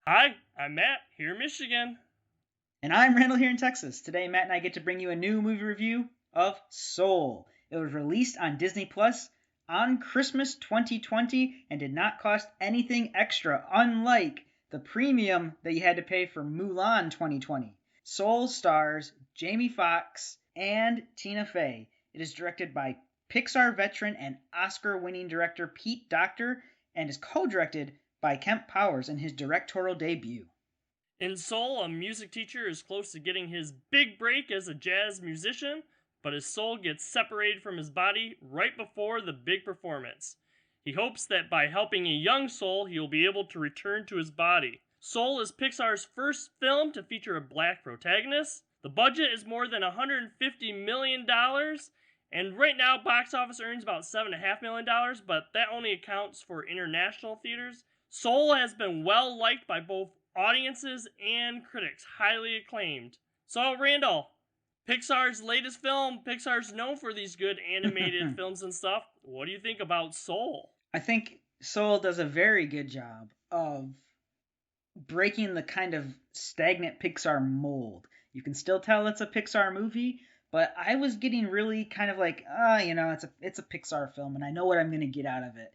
Hi, I'm Matt, here in Michigan. And I'm Randall here in Texas. Today, Matt and I get to bring you a new movie review of Soul. It was released on Disney Plus on Christmas 2020 and did not cost anything extra, unlike the premium that you had to pay for Mulan 2020. Soul stars Jamie Foxx and Tina Fey. It is directed by Pixar veteran and Oscar-winning director Pete Docter and is co-directed by Kemp Powers in his directorial debut. In Seoul, a music teacher is close to getting his big break as a jazz musician, but his soul gets separated from his body right before the big performance. He hopes that by helping a young soul, he will be able to return to his body. Soul is Pixar's first film to feature a black protagonist. The budget is more than $150 million, and right now box office earns about $7.5 million, but that only accounts for international theaters. Soul has been well liked by both audiences and critics, highly acclaimed. So, Randall, Pixar's latest film, Pixar's known for these good animated films and stuff. What do you think about Soul? I think Soul does a very good job of breaking the kind of stagnant Pixar mold. You can still tell it's a Pixar movie, but I was getting really kind of like, it's a Pixar film, and I know what I'm going to get out of it.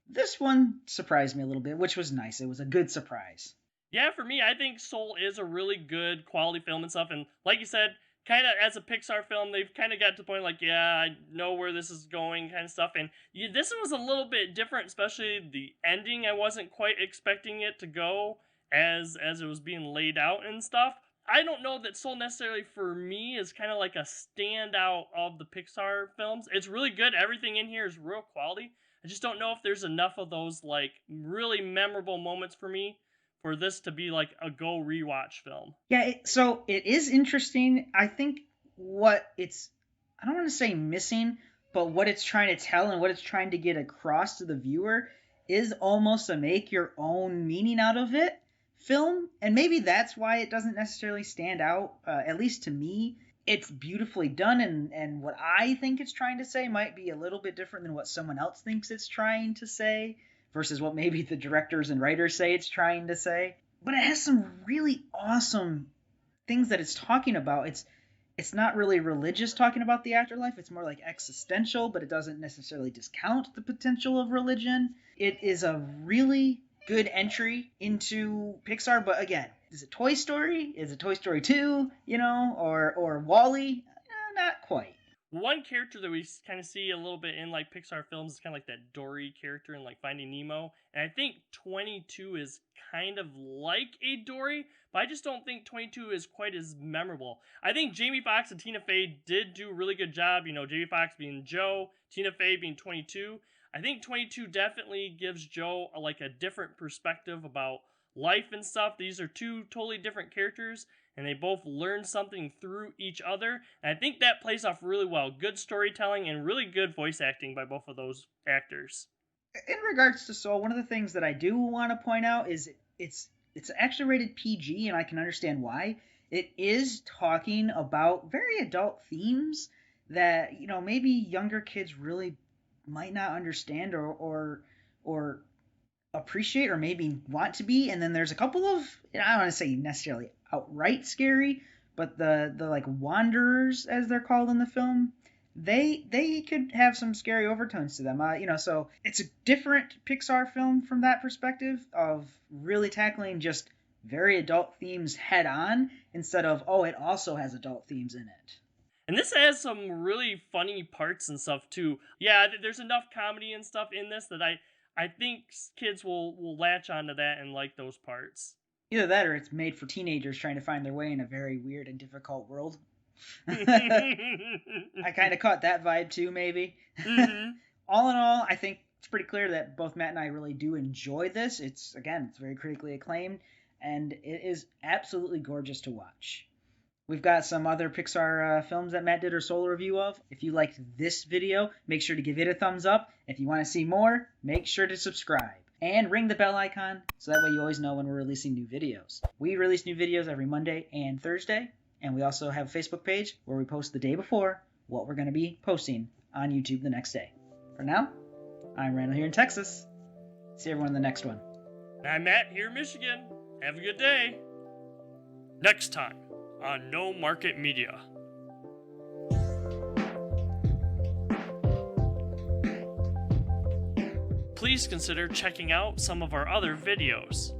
This one surprised me a little bit, which was nice. It was a good surprise. Yeah, for me, I think Soul is a really good quality film and stuff. And like you said, kind of as a Pixar film, they've kind of got to the point like, yeah, I know where this is going, kind of stuff. And this was a little bit different, especially the ending. I wasn't quite expecting it to go as it was being laid out and stuff. I don't know that Soul necessarily for me is kind of like a standout of the Pixar films. It's really good. Everything in here is real quality. I just don't know if there's enough of those like really memorable moments for me for this to be like a go rewatch film. Yeah, so it is interesting. I think I don't want to say missing, but what it's trying to tell and what it's trying to get across to the viewer is almost a make your own meaning out of it film. And maybe that's why it doesn't necessarily stand out, at least to me. It's beautifully done, and what I think it's trying to say might be a little bit different than what someone else thinks it's trying to say versus what maybe the directors and writers say it's trying to say. But it has some really awesome things that it's talking about. It's not really religious talking about the afterlife. It's more like existential, but it doesn't necessarily discount the potential of religion. It is a really good entry into Pixar, but again, is it Toy Story? Is it Toy Story 2, or WALL-E? Not quite. One character that we kind of see a little bit in like Pixar films is kind of like that Dory character in like Finding Nemo, and I think 22 is kind of like a Dory, but I just don't think 22 is quite as memorable. I think Jamie Foxx and Tina Fey did do a really good job. Jamie Foxx being Joe, Tina Fey being 22. I think 22 definitely gives Joe like a different perspective about life and stuff. These are two totally different characters, and they both learn something through each other. And I think that plays off really well. Good storytelling and really good voice acting by both of those actors. In regards to Soul, one of the things that I do want to point out is it's actually rated PG, and I can understand why. It is talking about very adult themes that maybe younger kids really might not understand or appreciate or maybe want to be. And then there's a couple of, I don't want to say necessarily outright scary, but the like wanderers, as they're called in the film, they could have some scary overtones to them. So it's a different Pixar film from that perspective of really tackling just very adult themes head on instead of, oh, it also has adult themes in it. And this has some really funny parts and stuff too. Yeah, there's enough comedy and stuff in this that I think kids will latch onto that and like those parts. Either that or it's made for teenagers trying to find their way in a very weird and difficult world. I kind of caught that vibe too, maybe. Mm-hmm. All in all, I think it's pretty clear that both Matt and I really do enjoy this. It's very critically acclaimed, and it is absolutely gorgeous to watch. We've got some other Pixar films that Matt did a solo review of. If you liked this video, make sure to give it a thumbs up. If you want to see more, make sure to subscribe. And ring the bell icon, so that way you always know when we're releasing new videos. We release new videos every Monday and Thursday, and we also have a Facebook page where we post the day before what we're going to be posting on YouTube the next day. For now, I'm Randall here in Texas. See everyone in the next one. I'm Matt here in Michigan. Have a good day. Next time on No Market Media. Please consider checking out some of our other videos.